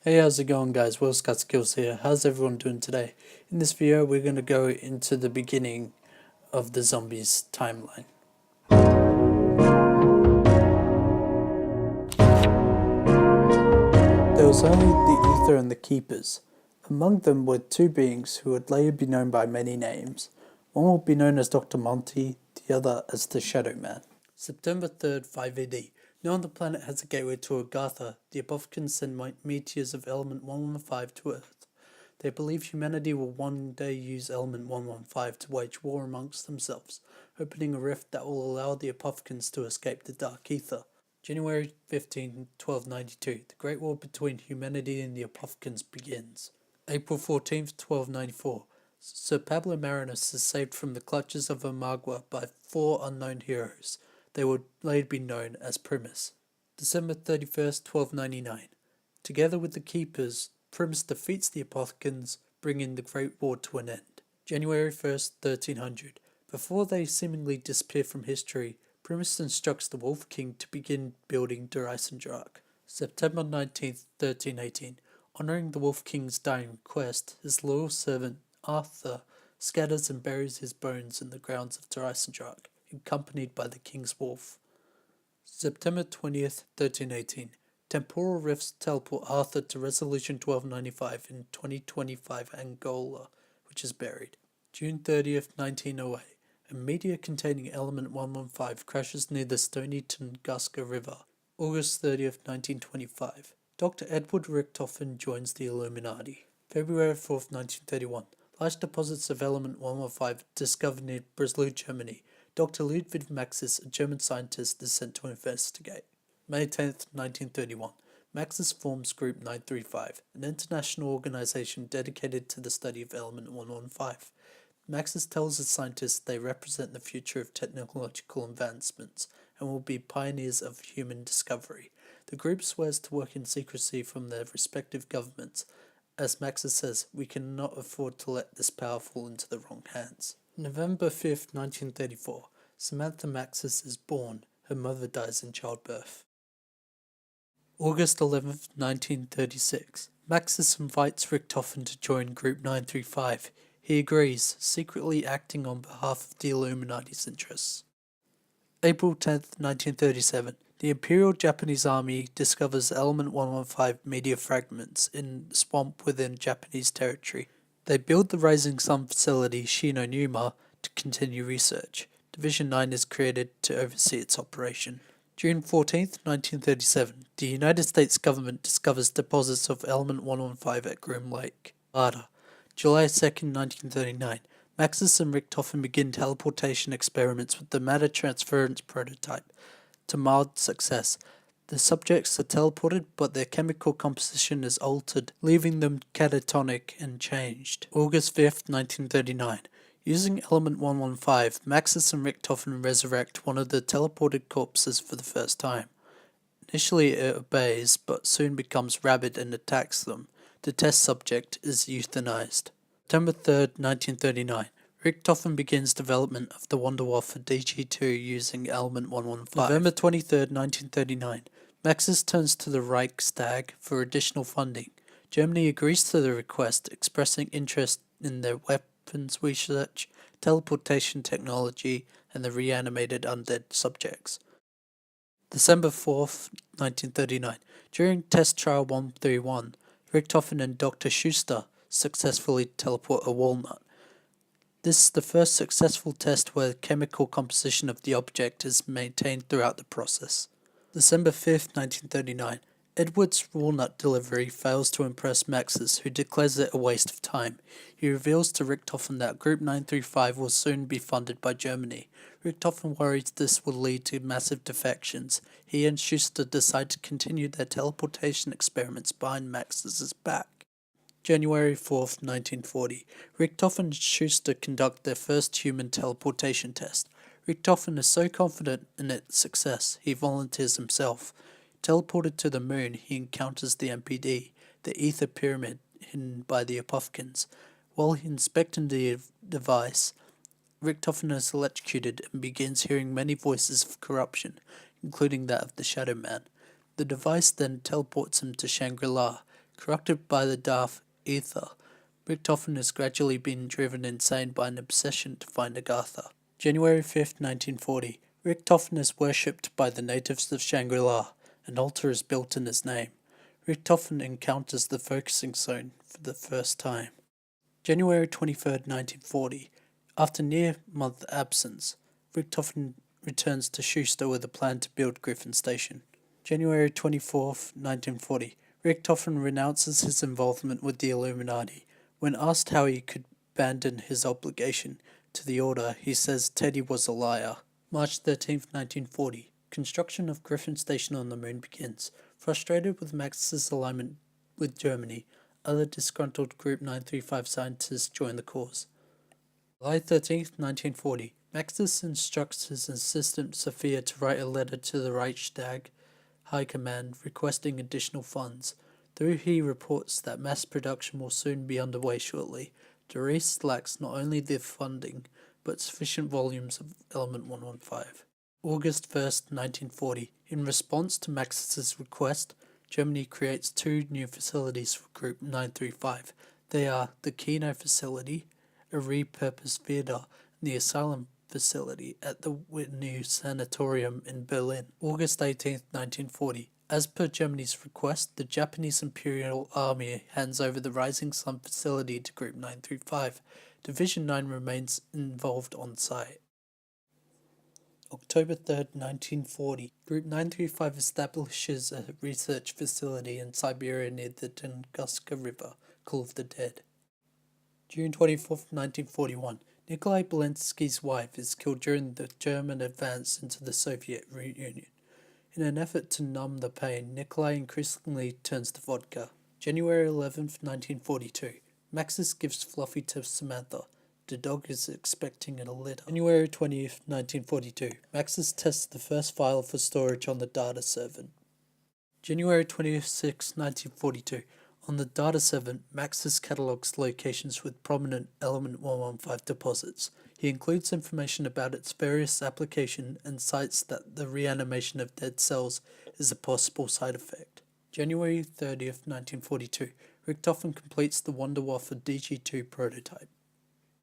Hey, how's it going, guys? WillzGotSkillz here. How's everyone doing today? In this video, we're going to go into the beginning of the zombies timeline. There was only the Ether and the Keepers. Among them were two beings who would later be known by many names. One would be known as Dr. Monty, the other as the Shadow Man. September 3rd, 5 AD. Knowing the planet has a gateway to Agartha, the Apophicans send meteors of element 115 to Earth. They believe humanity will one day use element 115 to wage war amongst themselves, opening a rift that will allow the Apophicans to escape the Dark Ether. January 15, 1292, the Great War between humanity and the Apophicans begins. April 14, 1294, Sir Pablo Marinus is saved from the clutches of Amagua by four unknown heroes. They would later be known as Primus. December 31st, 1299. Together with the Keepers, Primus defeats the Apothicans, bringing the Great War to an end. January 1st, 1300. Before they seemingly disappear from history, Primus instructs the Wolf King to begin building Der Eisendrache. September 19th, 1318. Honoring the Wolf King's dying request, his loyal servant Arthur scatters and buries his bones in the grounds of Der Eisendrache, accompanied by the King's Wolf. September 20th, 1318. Temporal rifts teleport Arthur to Resolution 1295 in 2025 Angola, which is buried. June 30th, 1908. A meteor containing element 115 crashes near the Stony Tunguska River. August 30th, 1925. Dr. Edward Richtofen joins the Illuminati. February 4th, 1931. Large deposits of element 115 discovered near Breslau, Germany. Dr. Ludwig Maxis, a German scientist, is sent to investigate. May 10th, 1931. Maxis forms Group 935, an international organization dedicated to the study of element 115. Maxis tells the scientists they represent the future of technological advancements and will be pioneers of human discovery. The group swears to work in secrecy from their respective governments. As Maxis says, we cannot afford to let this power fall into the wrong hands. November 5th, 1934. Samantha Maxis is born. Her mother dies in childbirth. August 11th, 1936. Maxis invites Richtofen to join Group 935. He agrees, secretly acting on behalf of the Illuminati's interests. April 10th, 1937. The Imperial Japanese Army discovers element 115 meteor fragments in a swamp within Japanese territory. They build the Rising Sun facility Shinonuma to continue research. Division 9 is created to oversee its operation. June 14th, 1937. The United States government discovers deposits of element 115 at Groom Lake, Nevada. July 2nd, 1939. Maxis and Richtofen begin teleportation experiments with the matter transference prototype. To mild success. The subjects are teleported, but their chemical composition is altered, leaving them catatonic and changed. August 5th, 1939. Using element 115, Maxis and Richtofen resurrect one of the teleported corpses for the first time. Initially it obeys, but soon becomes rabid and attacks them. The test subject is euthanized. September 3rd, 1939. Richtofen begins development of the Wonderwaffe for DG2 using element 115. November 23rd, 1939. Maxis turns to the Reichstag for additional funding. Germany agrees to the request, expressing interest in their weapons research, teleportation technology, and the reanimated undead subjects. December 4th, 1939. During Test Trial 131, Richtofen and Dr. Schuster successfully teleport a walnut. This is the first successful test where the chemical composition of the object is maintained throughout the process. December 5th, 1939. Edward's walnut delivery fails to impress Maxis, who declares it a waste of time. He reveals to Richtofen that Group 935 will soon be funded by Germany. Richtofen worries this will lead to massive defections. He and Schuster decide to continue their teleportation experiments behind Maxis's back. January 4th, 1940. Richtofen and Schuster conduct their first human teleportation test. Richtofen is so confident in its success, he volunteers himself. Teleported to the moon, he encounters the MPD, the ether pyramid hidden by the Apophicans. While inspecting the device, Richtofen is electrocuted and begins hearing many voices of corruption, including that of the Shadow Man. The device then teleports him to Shangri-La, Corrupted by the Darth Ether, Richtofen has gradually been driven insane by an obsession to find Agartha. January 5th, 1940. Richtofen is worshipped by the natives of Shangri-La. An altar is built in his name. Richtofen encounters the focusing zone for the first time. January 23rd, 1940. After near-month absence, Richtofen returns to Schuster with a plan to build Griffin Station. January 24th, 1940. Richtofen renounces his involvement with the Illuminati. When asked how he could abandon his obligation to the Order, he says Teddy was a liar. March 13th, 1940. Construction of Griffin Station on the Moon begins. Frustrated with Max's alignment with Germany, other disgruntled Group 935 scientists join the cause. July 13th, 1940. Maxis instructs his assistant Sophia to write a letter to the Reichstag High Command requesting additional funds. Though he reports that mass production will soon be underway shortly, Doris lacks not only the funding, but sufficient volumes of Element 115. August 1st, 1940. In response to Maxis's request, Germany creates two new facilities for Group 935. They are the Kino facility, a repurposed theatre, and the asylum facility at the New Sanatorium in Berlin. August 18th, 1940. As per Germany's request, the Japanese Imperial Army hands over the Rising Sun facility to Group 935. Division 9 remains involved on site. October 3rd, 1940. Group 935 establishes a research facility in Siberia near the Tunguska River, called the Dead. June 24th, 1941. Nikolai Belensky's wife is killed during the German advance into the Soviet Union. In an effort to numb the pain, Nikolai increasingly turns to vodka. January 11th, 1942. Maxis gives Fluffy to Samantha. The dog is expecting a litter. January 20th, 1942. Maxis tests the first file for storage on the data server. January 26th, 1942. On the data server, Maxis catalogs locations with prominent Element 115 deposits. He includes information about its various applications and cites that the reanimation of dead cells is a possible side effect. January 30th, 1942. Richtofen completes the Wunderwaffe DG2 prototype.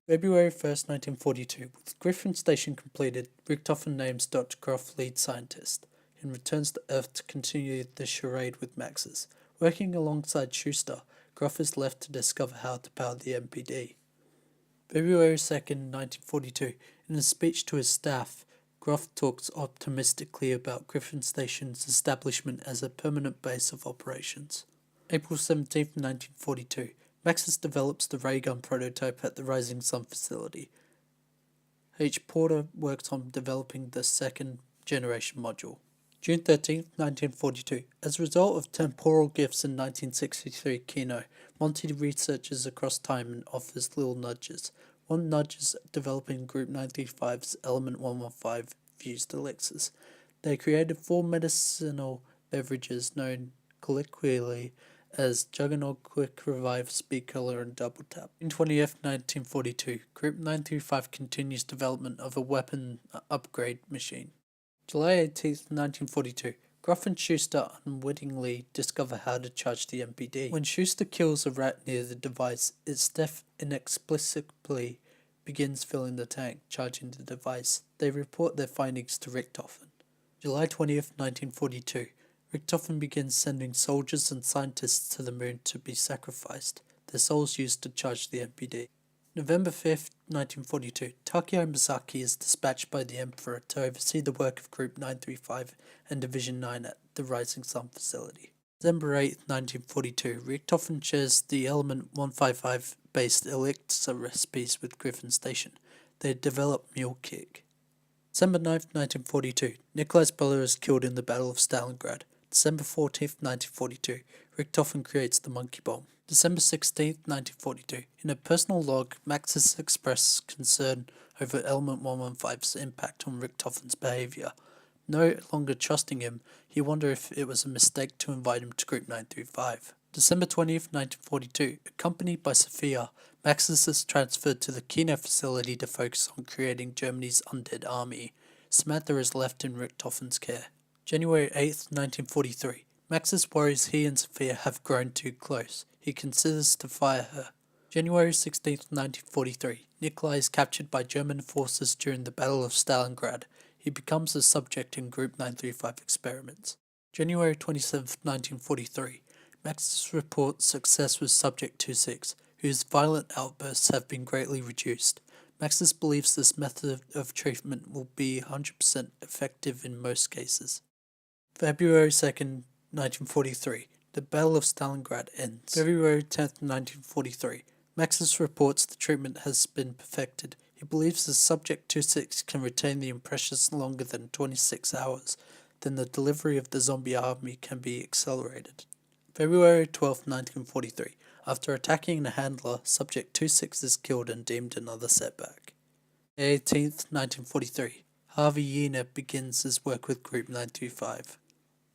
February 1st, 1942. With Griffin Station completed, Richtofen names Dr. Groff lead scientist and returns to Earth to continue the charade with Maxis. Working alongside Schuster, Groff is left to discover how to power the MPD. February 2nd, 1942. In a speech to his staff, Groff talks optimistically about Griffin Station's establishment as a permanent base of operations. April 17th, 1942. Maxis develops the ray gun prototype at the Rising Sun facility. H. Porter works on developing the second generation module. June 13th, 1942. As a result of temporal gifts in 1963 Kino, Monty researches across time and offers little nudges. One nudge is developing Group 935's Element 115 fused elixirs. They created 4 medicinal beverages known colloquially as Juggernaut, Quick Revive, Speed Color, and Double Tap. June 20th, 1942. Group 935 continues development of a weapon upgrade machine. July 18th, 1942. Groff and Schuster unwittingly discover how to charge the MPD. When Schuster kills a rat near the device, its death inexplicably begins filling the tank, charging the device. They report their findings to Richtofen. July 20th, 1942. Richtofen begins sending soldiers and scientists to the moon to be sacrificed, their souls used to charge the MPD. November 5th, 1942. Takeo Misaki is dispatched by the Emperor to oversee the work of Group 935 and Division 9 at the Rising Sun facility. December 8th, 1942. Richtofen shares the Element 155-based elixir recipes with Griffin Station. They develop Mule Kick. December 9th, 1942. Nikolai's brother is killed in the Battle of Stalingrad. December 14th, 1942. Richtofen creates the monkey bomb. December 16th, 1942. In a personal log, Maxis expressed concern over Element 115's impact on Richtofen's behavior. No longer trusting him, he wondered if it was a mistake to invite him to Group 935. December 20th, 1942. Accompanied by Sophia, Maxis is transferred to the Kino facility to focus on creating Germany's undead army. Samantha is left in Richtofen's care. January 8th, 1943. Maxis worries he and Sophia have grown too close. He considers to fire her. January 16, 1943, Nikolai is captured by German forces during the Battle of Stalingrad. He becomes a subject in Group 935 experiments. January 27, 1943, Maxis reports success with Subject 26, whose violent outbursts have been greatly reduced. Maxis believes this method of treatment will be 100% effective in most cases. February 2nd, 1943. The Battle of Stalingrad ends. February 10th, 1943. Maxis reports the treatment has been perfected. He believes the Subject 26 can retain the impressions longer than 26 hours. Then the delivery of the zombie army can be accelerated. February 12th, 1943. After attacking a handler, Subject 26 is killed and deemed another setback. May 18th, 1943. Harvey Yeaner begins his work with Group 935.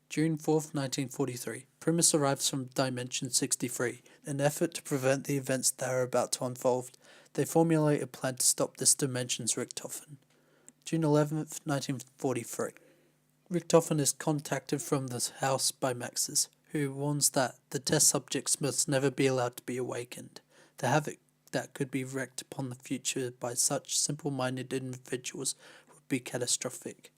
June 4th, 1943. Primus arrives from Dimension 63. In an effort to prevent the events that are about to unfold, they formulate a plan to stop this dimension's Richtofen. June 11th, 1943. Richtofen is contacted from the house by Maxis, who warns that the test subjects must never be allowed to be awakened. The havoc that could be wreaked upon the future by such simple-minded individuals would be catastrophic.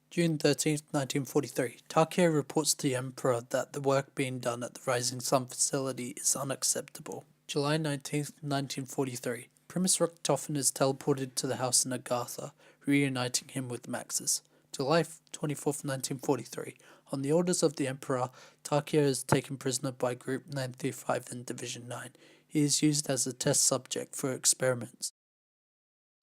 June 13, 1943. Takeo reports to the Emperor that the work being done at the Rising Sun facility is unacceptable. July 19, 1943. Primus Richtofen is teleported to the house in Agartha, reuniting him with Maxis. July 24, 1943. On the orders of the Emperor, Takeo is taken prisoner by Group 935 in Division 9. He is used as a test subject for experiments.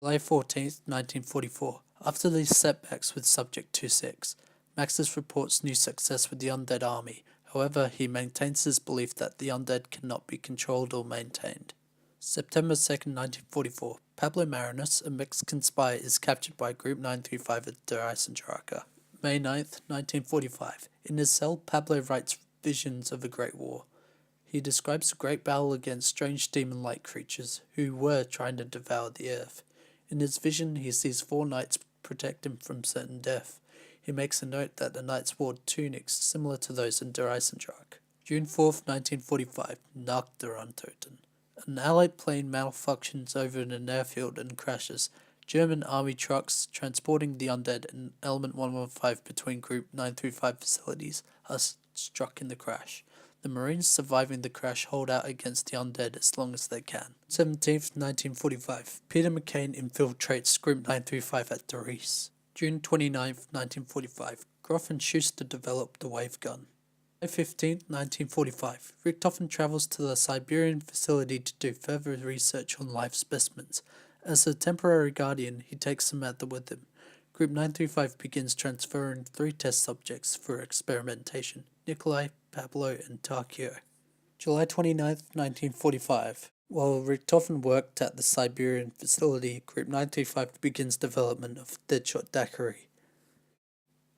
July 14, 1944. After these setbacks with Subject 26, Maxis reports new success with the Undead Army. However, he maintains his belief that the undead cannot be controlled or maintained. September 2, 1944. Pablo Marinos, a Mexican spy, is captured by Group 935 at Der Eisendrache. May 9, 1945. In his cell, Pablo writes visions of a great war. He describes a great battle against strange demon-like creatures who were trying to devour the earth. In his vision, he sees 4 knights protect him from certain death. He makes a note that the knights wore tunics similar to those in Der Eisendrache. June 4, 1945. Nach der Untoten. An Allied plane malfunctions over in an airfield and crashes. German army trucks transporting the undead and Element 115 between Group 935 facilities are struck in the crash. The Marines surviving the crash hold out against the undead as long as they can. 17th, 1945. Peter McCain infiltrates Group 935 at Doris. June 29th, 1945. Groff and Schuster develop the wave gun. May 15th, 1945. Richtofen travels to the Siberian facility to do further research on live specimens. As a temporary guardian, he takes Samantha with him. Group 935 begins transferring 3 test subjects for experimentation: Nikolai, Pablo, and Takeo. July 29th, 1945. While Richtofen worked at the Siberian facility, Group 935 begins development of Deadshot Daiquiri.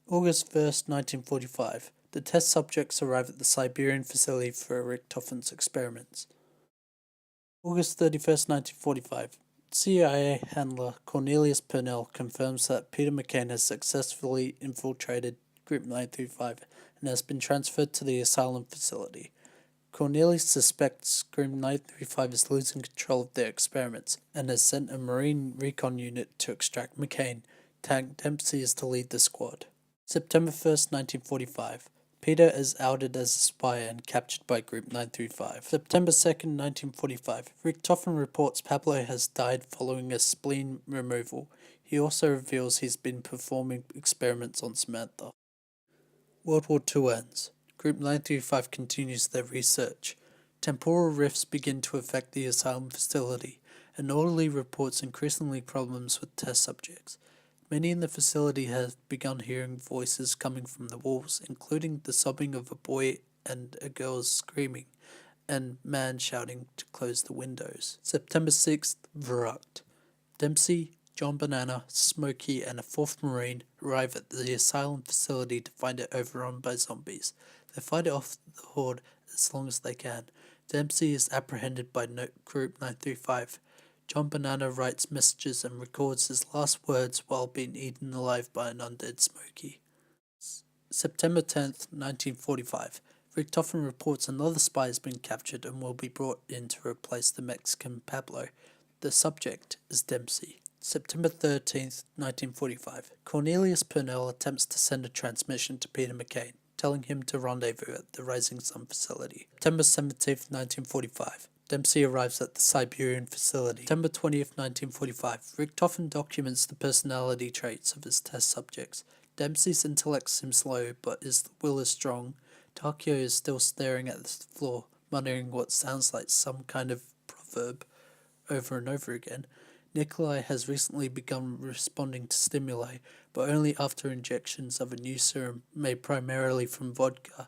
August 1st, 1945. The test subjects arrive at the Siberian facility for Richtofen's experiments. August 31st, 1945. CIA handler Cornelius Purnell confirms that Peter McCain has successfully infiltrated Group 935 and has been transferred to the asylum facility. Cornelius suspects Group 935 is losing control of their experiments and has sent a Marine recon unit to extract McCain. Tank Dempsey is to lead the squad. September 1st, 1945. Peter is outed as a spy and captured by Group 935. September 2nd, 1945. Richtofen reports Pablo has died following a spleen removal. He also reveals he's been performing experiments on Samantha. World War II ends. Group 935 continues their research. Temporal rifts begin to affect the asylum facility, and orderly reports increasingly problems with test subjects. Many in the facility have begun hearing voices coming from the walls, including the sobbing of a boy and a girl's screaming, and man shouting to close the windows. September 6th, Verrucht. Dempsey, John Banana, Smokey, and a 4th Marine arrive at the asylum facility to find it overrun by zombies. They fight off the horde as long as they can. Dempsey is apprehended by Group 935. John Banana writes messages and records his last words while being eaten alive by an undead Smokey. September 10th, 1945. Richtofen reports another spy has been captured and will be brought in to replace the Mexican Pablo. The subject is Dempsey. September 13th, 1945. Cornelius Purnell attempts to send a transmission to Peter McCain, telling him to rendezvous at the Rising Sun facility. September 17th, 1945. Dempsey arrives at the Siberian facility. September 20th, 1945. Richtofen documents the personality traits of his test subjects. Dempsey's intellect seems low, but his will is strong. Takio is still staring at the floor, muttering what sounds like some kind of proverb over and over again. Nikolai has recently begun responding to stimuli, but only after injections of a new serum made primarily from vodka.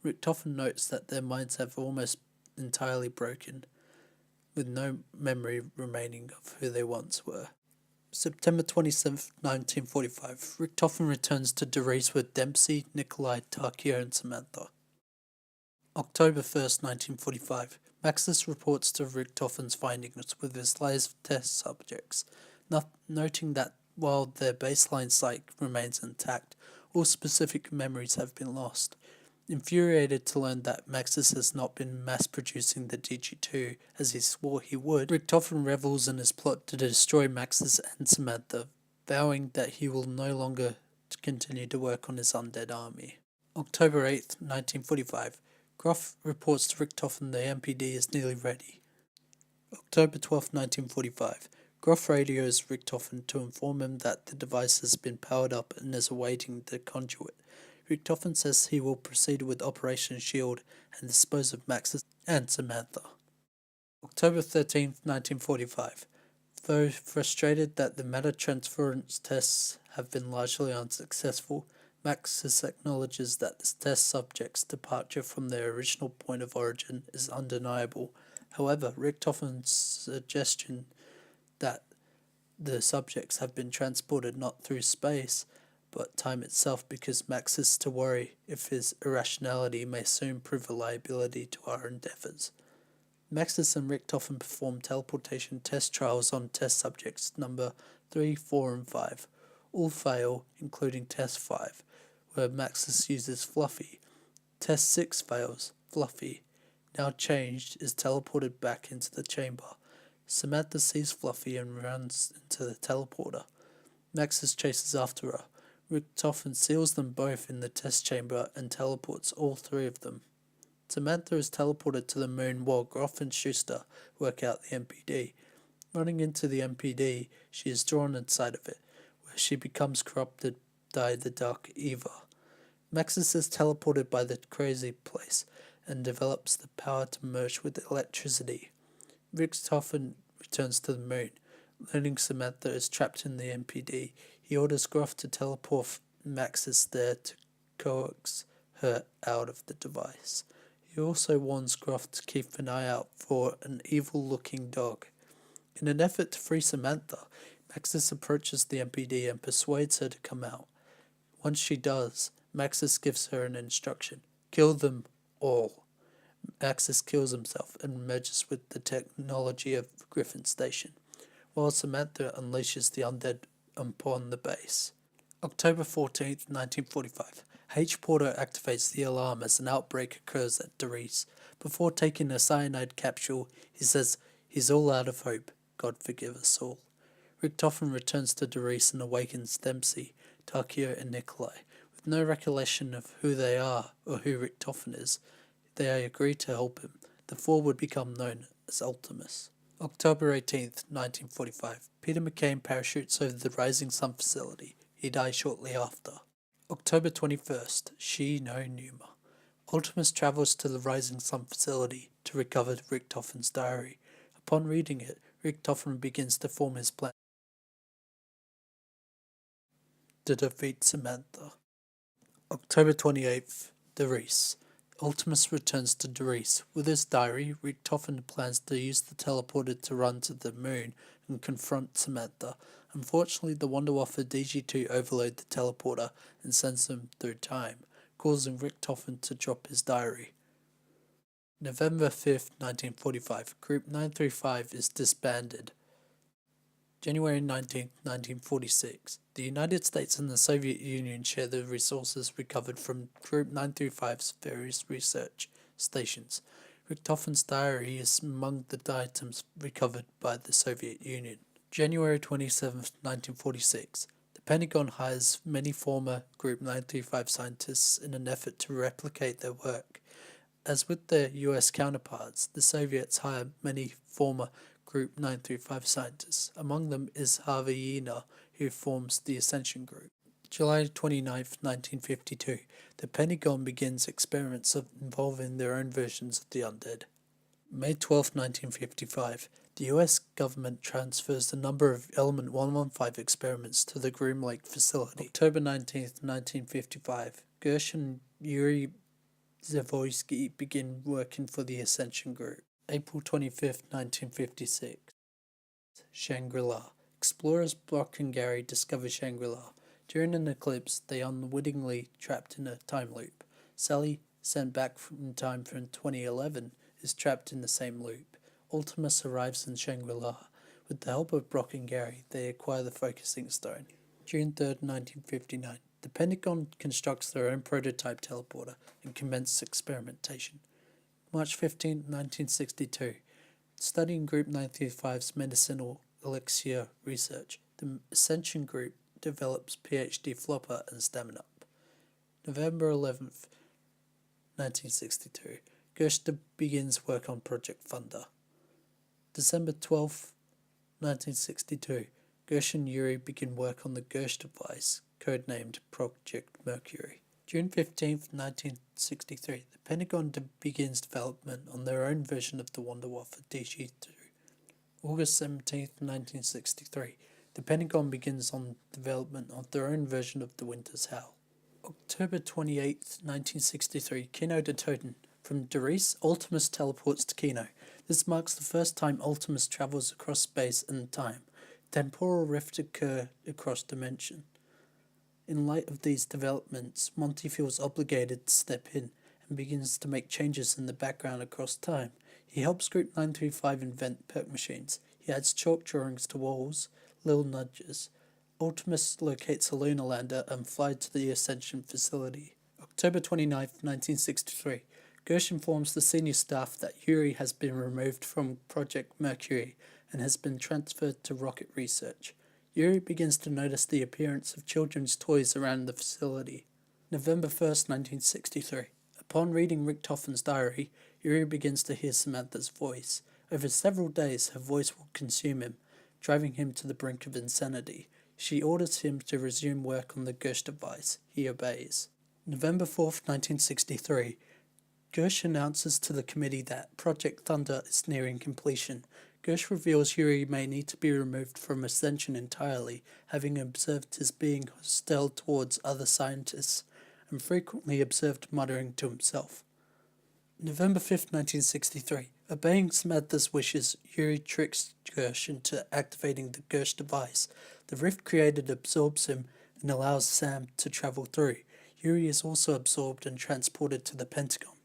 Richtofen notes that their minds have almost entirely broken, with no memory remaining of who they once were. September 27th, 1945. Richtofen returns to Derice with Dempsey, Nikolai, Takio, and Samantha. October 1st, 1945. Maxis reports to Richtofen's findings with his live test subjects, noting that while their baseline psyche remains intact, all specific memories have been lost. Infuriated to learn that Maxis has not been mass-producing the DG2 as he swore he would, Richtofen revels in his plot to destroy Maxis and Samantha, vowing that he will no longer continue to work on his undead army. October 8th, 1945. Groff reports to Richtofen the MPD is nearly ready. October 12th, 1945. Groff radios Richtofen to inform him that the device has been powered up and is awaiting the conduit. Richtofen says he will proceed with Operation Shield and dispose of Maxis and Samantha. October 13th, 1945. Though frustrated that the matter transference tests have been largely unsuccessful, Maxis acknowledges that the test subject's departure from their original point of origin is undeniable. However, Richtofen's suggestion that the subjects have been transported not through space, but time itself, because Max is to worry if his irrationality may soon prove a liability to our endeavours. Maxis and Richtofen perform teleportation test trials on test subjects number 3, 4, and 5. All fail, including test 5, where Maxis uses Fluffy. Test 6 fails. Fluffy, now changed, is teleported back into the chamber. Samantha sees Fluffy and runs into the teleporter. Maxis chases after her. Richtofen seals them both in the test chamber and teleports all three of them. Samantha is teleported to the moon while Groff and Schuster work out the MPD. Running into the MPD, she is drawn inside of it, where she becomes corrupted by the Dark Eva. Maxis is teleported by the crazy place and develops the power to merge with electricity. Richtofen returns to the moon. Learning Samantha is trapped in the MPD, he orders Groff to teleport Maxis there to coax her out of the device. He also warns Groff to keep an eye out for an evil-looking dog. In an effort to free Samantha, Maxis approaches the MPD and persuades her to come out. Once she does, Maxis gives her an instruction: kill them all. Maxis kills himself and merges with the technology of Griffin Station, while Samantha unleashes the undead upon the base. October 14th, 1945. H. Porter activates the alarm as an outbreak occurs at Derice. Before taking a cyanide capsule, he says he's all out of hope. God forgive us all. Richtofen returns to Derice and awakens Dempsey, Takio, and Nikolai. With no recollection of who they are or who Richtofen is, they agree to help him. The four would become known as Ultimus. October 18th, 1945. Peter McCain parachutes over the Rising Sun facility. He dies shortly after. October 21st. Shi no Numa. Ultimus travels to the Rising Sun facility to recover Richtofen's diary. Upon reading it, Richtofen begins to form his plan to defeat Samantha. October 28th. Derice. Ultimus returns to Derice. With his diary, Richtofen plans to use the teleporter to run to the moon and confront Samantha. Unfortunately, the Wonder Waffle DG2 overload the teleporter and sends them through time, causing Richtofen to drop his diary. November 5th, 1945. Group 935 is disbanded. January 19th, 1946. The United States and the Soviet Union share the resources recovered from Group 935's various research stations. Richthofen's diary is among the items recovered by the Soviet Union. January 27th, 1946. The Pentagon hires many former Group 935 scientists in an effort to replicate their work. As with their US counterparts, the Soviets hire many former Group 935 scientists. Among them is Harvey Yena, who forms the Ascension Group. July 29th, 1952. The Pentagon begins experiments involving their own versions of the undead. May 12, 1955. The US government transfers a number of Element 115 experiments to the Groom Lake facility. October 19, 1955. Gersh and Yuri Zavoysky begin working for the Ascension Group. April 25, 1956. Shangri-La. Explorers Brock and Gary discover Shangri-La. During an eclipse, they are unwittingly trapped in a time loop. Sally, sent back in time from 2011, is trapped in the same loop. Ultimus arrives in Shangri-La. With the help of Brock and Gary, they acquire the focusing stone. June 3, 1959. The Pentagon constructs their own prototype teleporter and commences experimentation. March 15, 1962. Studying Group 935's medicinal elixir research, the Ascension Group develops PhD Flopper and Stamina Up. November 11th, 1962. Gersh begins work on Project Thunder. December 12th, 1962. Gersh and Yuri begin work on the Gersh device, codenamed Project Mercury. June 15th, 1963. The Pentagon begins development on their own version of the Wonder Waffle DG-2. August 17th, 1963. The Pentagon begins on development of their own version of the Winter's Howl. October 28th, 1963. Kino to Toten. From Darice, Ultimus teleports to Kino. This marks the first time Ultimus travels across space and time. Temporal rifts occur across dimension. In light of these developments, Monty feels obligated to step in and begins to make changes in the background across time. He helps Group 935 invent perk machines. He adds chalk drawings to walls, little nudges. Ultimus locates a lunar lander and flies to the Ascension facility. October 29th, 1963. Gersh informs the senior staff that Yuri has been removed from Project Mercury and has been transferred to rocket research. Yuri begins to notice the appearance of children's toys around the facility. November 1st, 1963. Upon reading Richthofen's diary, Yuri begins to hear Samantha's voice. Over several days, her voice will consume him, driving him to the brink of insanity. She orders him to resume work on the Gersh device. He obeys. November 4th, 1963. Gersh announces to the committee that Project Thunder is nearing completion. Gersh reveals Yuri may need to be removed from Ascension entirely, having observed his being hostile towards other scientists, and frequently observed muttering to himself. November 5th, 1963. Obeying Samantha's wishes, Yuri tricks Gersh into activating the Gersh device. The rift created absorbs him and allows Sam to travel through. Yuri is also absorbed and transported to the Pentagon.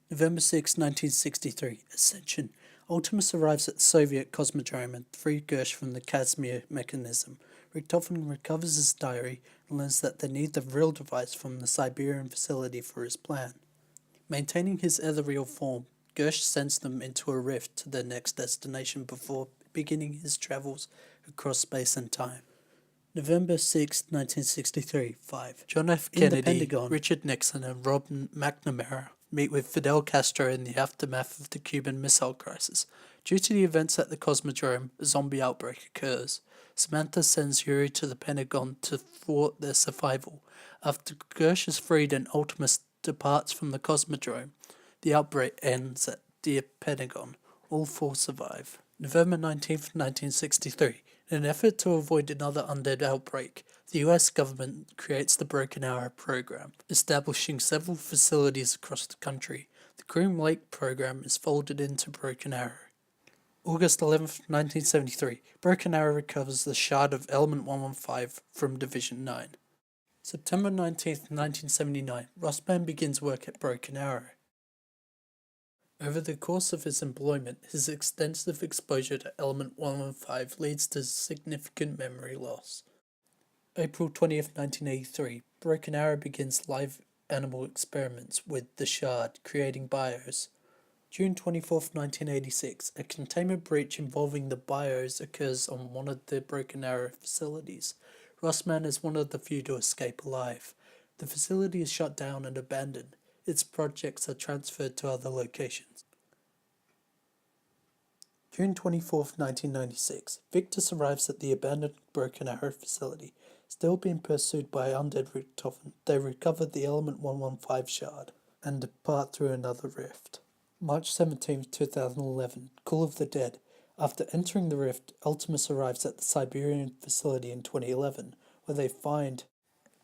November 6, 1963. Ascension. Ultimus arrives at the Soviet Cosmodrome and frees Gersh from the Casimir mechanism. Richthofen recovers his diary and learns that they need the real device from the Siberian facility for his plan. Maintaining his ethereal form, Gersh sends them into a rift to their next destination before beginning his travels across space and time. November 6, 1963, 5. John F. Kennedy, Richard Nixon, and Rob McNamara meet with Fidel Castro in the aftermath of the Cuban Missile Crisis. Due to the events at the Cosmodrome, a zombie outbreak occurs. Samantha sends Yuri to the Pentagon to thwart their survival. After Gersh is freed and Ultimus departs from the Cosmodrome, the outbreak ends at the Pentagon. All four survive. November 19th, 1963. In an effort to avoid another undead outbreak, the US government creates the Broken Arrow program, establishing several facilities across the country. The Groom Lake program is folded into Broken Arrow. August 11th, 1973. Broken Arrow recovers the shard of Element 115 from Division 9. September 19th, 1979. Rossman begins work at Broken Arrow. Over the course of his employment, his extensive exposure to element 115 leads to significant memory loss. April 20th, 1983, Broken Arrow begins live animal experiments with the Shard, creating bios. June 24th, 1986, a containment breach involving the bios occurs on one of the Broken Arrow facilities. Rossmann is one of the few to escape alive. The facility is shut down and abandoned. Its projects are transferred to other locations. June 24th, 1996, Victus arrives at the abandoned Broken Arrow facility. Still being pursued by undead Richtofen, they recover the Element 115 shard and depart through another rift. March 17, 2011, Call of the Dead. After entering the rift, Ultimus arrives at the Siberian facility in 2011, where they find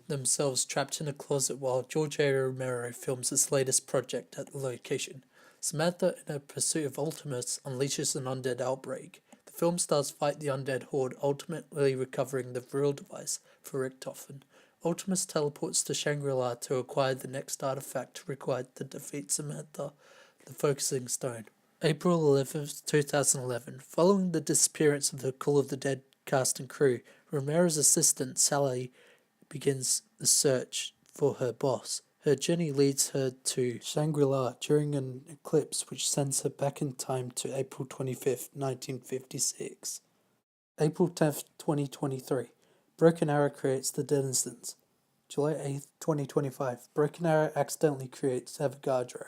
themselves trapped in a closet while George A. Romero films his latest project at the location. Samantha, in her pursuit of Ultimus, unleashes an undead outbreak. The film stars fight the undead horde, ultimately recovering the Vril device for Richtofen. Ultimus teleports to Shangri-La to acquire the next artifact required to defeat Samantha, the Focusing Stone. April 11th, 2011. Following the disappearance of the Call of the Dead cast and crew, Romero's assistant, Sally, begins the search for her boss. Her journey leads her to Shangri-La during an eclipse which sends her back in time to April 25th, 1956. April 10th, 2023. Broken Arrow creates the Denizens. July 8th, 2025. Broken Arrow accidentally creates Avogadro.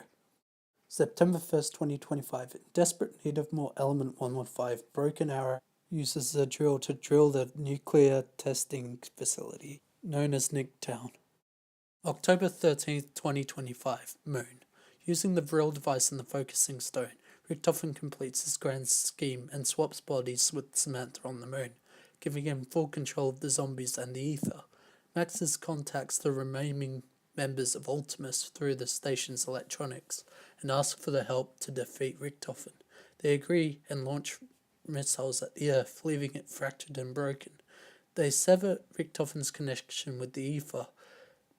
September 1st, 2025. In desperate need of more Element 115, Broken Arrow uses a drill to drill the nuclear testing facility, known as Nuketown. October 13th, 2025. Moon. Using the Vril device and the Focusing Stone, Richtofen completes his grand scheme and swaps bodies with Samantha on the moon, giving him full control of the zombies and the ether. Maxis contacts the remaining members of Ultimus through the station's electronics and asks for their help to defeat Richtofen. They agree and launch missiles at the Earth, leaving it fractured and broken. They sever Richtofen's connection with the ether,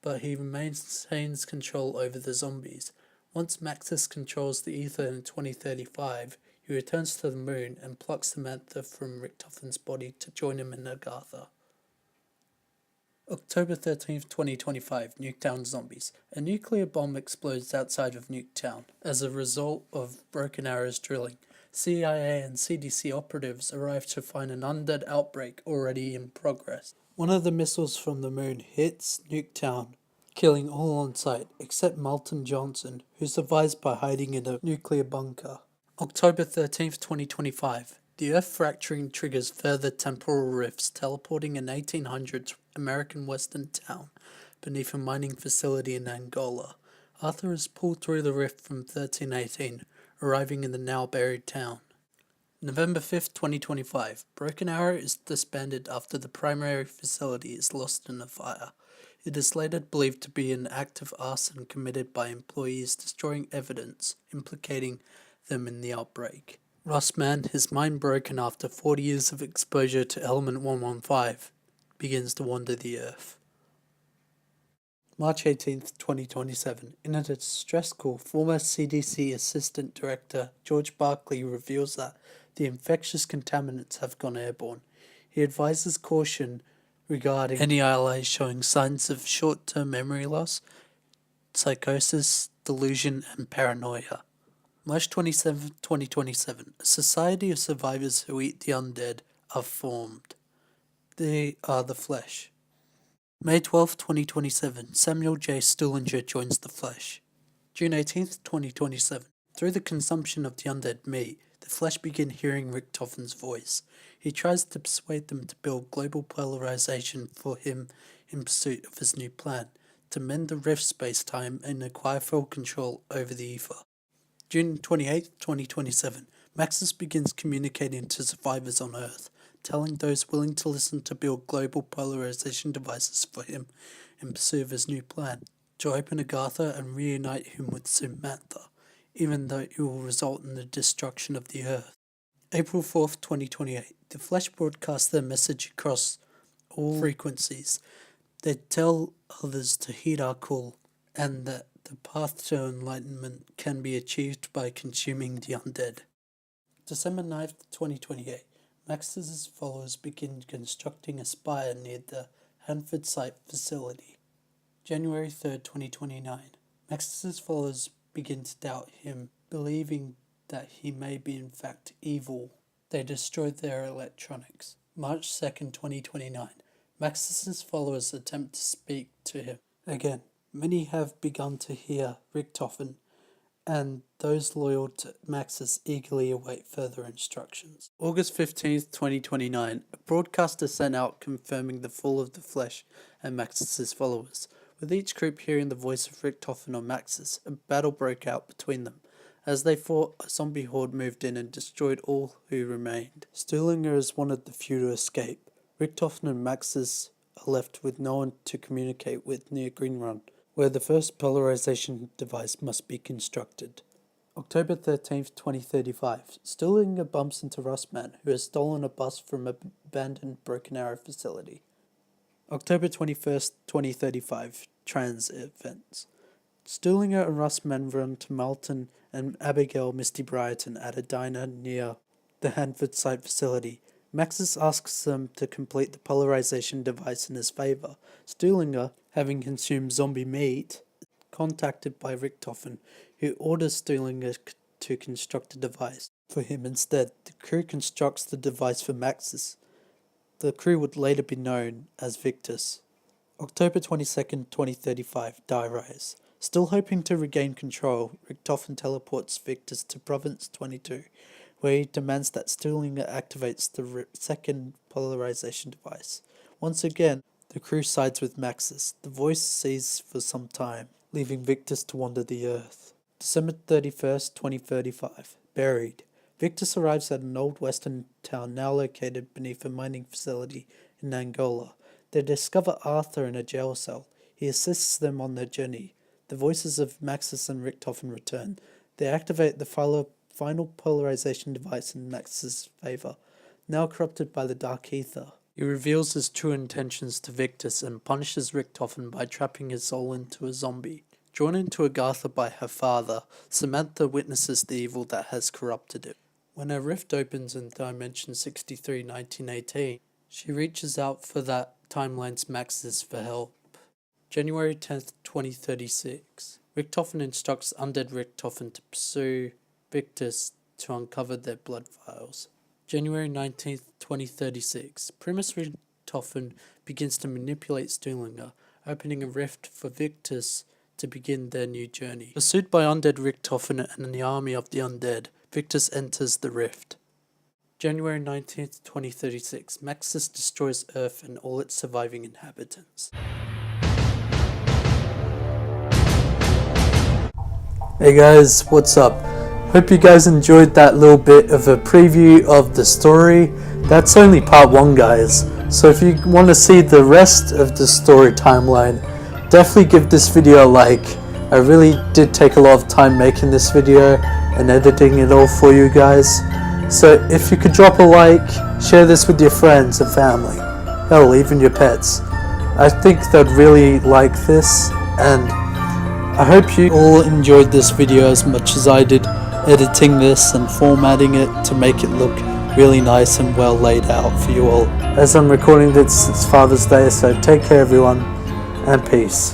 but he maintains control over the zombies. Once Maxis controls the ether in 2035, he returns to the moon and plucks Samantha from Richtofen's body to join him in Agartha. October 13th, 2025, Nuketown Zombies. A nuclear bomb explodes outside of Nuketown. As a result of Broken Arrow's drilling, CIA and CDC operatives arrive to find an undead outbreak already in progress. One of the missiles from the moon hits Nuketown, killing all on sight except Malton Johnson, who survives by hiding in a nuclear bunker. October 13th, 2025. The Earth fracturing triggers further temporal rifts, teleporting an 1800s American western town beneath a mining facility in Angola. Arthur is pulled through the rift from 1318, arriving in the now buried town. November 5th, 2025. Broken Arrow is disbanded after the primary facility is lost in a fire. It is later believed to be an act of arson committed by employees destroying evidence implicating them in the outbreak. Rossmann, his mind broken after 40 years of exposure to Element 115, begins to wander the Earth. March 18th, 2027. In a distress call, former CDC Assistant Director George Barkley reveals that the infectious contaminants have gone airborne. He advises caution regarding any allies showing signs of short-term memory loss, psychosis, delusion, and paranoia. March 27, 2027. A society of survivors who eat the undead are formed. They are the Flesh. May 12, 2027. Samuel J. Stullinger joins the Flesh. June 18th, 2027. Through the consumption of the undead meat, the Flesh begin hearing Richtofen's voice. He tries to persuade them to build global polarization for him in pursuit of his new plan, to mend the rift space-time and acquire full control over the ether. June 28th, 2027. Maxis begins communicating to survivors on Earth, telling those willing to listen to build global polarization devices for him in pursuit of his new plan, to open Agartha and reunite him with Samantha, even though it will result in the destruction of the Earth. April 4th, 2028. The Flesh broadcasts their message across all frequencies. They tell others to heed our call, and that the The path to enlightenment can be achieved by consuming the undead. December 9th, 2028. Max's followers begin constructing a spire near the Hanford site facility. January 3rd, 2029. Max's followers begin to doubt him, believing that he may be in fact evil. They destroy their electronics. March 2nd, 2029. Max's followers attempt to speak to him. Again, many have begun to hear Richtofen, and those loyal to Maxis eagerly await further instructions. August 15th, 2029. A broadcaster sent out confirming the fall of the flesh and Maxis' followers. With each group hearing the voice of Richtofen or Maxis, a battle broke out between them. As they fought, a zombie horde moved in and destroyed all who remained. Stuhlinger is one of the few to escape. Richtofen and Maxis are left with no one to communicate with near Green Run, where the first polarization device must be constructed. October 13th, 2035. Stuhlinger bumps into Rustman, who has stolen a bus from an abandoned Broken Arrow facility. October 21st, 2035. Trans events. Stuhlinger and Rustman run to Malton and Abigail Misty Brighton at a diner near the Hanford site facility. Maxis asks them to complete the polarization device in his favor. Stuhlinger, having consumed zombie meat, is contacted by Richtofen, who orders Stuhlinger to construct a device for him instead. The crew constructs the device for Maxis. The crew would later be known as Victus. October 22nd, 2035. Diarise. Still hoping to regain control, Richtofen teleports Victus to Province 22, where he demands that Stuhlinger activates the second polarization device. Once again, the crew sides with Maxis. The voice ceases for some time, leaving Victus to wander the earth. December 31st, 2035. Buried. Victus arrives at an old western town now located beneath a mining facility in Angola. They discover Arthur in a jail cell. He assists them on their journey. The voices of Maxis and Richtofen return. They activate the final polarization device in Maxis' favor, now corrupted by the Dark Ether. He reveals his true intentions to Victus and punishes Richtofen by trapping his soul into a zombie. Drawn into Agatha by her father, Samantha witnesses the evil that has corrupted it. When a rift opens in Dimension 63, 1918, she reaches out for that timeline's Maxis for help. January 10th, 2036. Richtofen instructs Undead Richtofen to pursue Victus to uncover their blood files. January 19th, 2036. Primus Richtofen begins to manipulate Stuhlinger, opening a rift for Victus to begin their new journey. Pursued by Undead Richtofen and the army of the undead, Victus enters the rift. January 19th, 2036. Maxis destroys Earth and all its surviving inhabitants. Hey guys, what's up? Hope you guys enjoyed that little bit of a preview of the story. That's only part 1, guys. So if you want to see the rest of the story timeline, definitely give this video a like. I really did take a lot of time making this video and editing it all for you guys. So if you could drop a like, share this with your friends and family. Hell, even your pets. I think they'd really like this, and I hope you all enjoyed this video as much as I did, editing this and formatting it to make it look really nice and well laid out for you all. As I'm recording this, it's Father's Day, so take care everyone, and peace.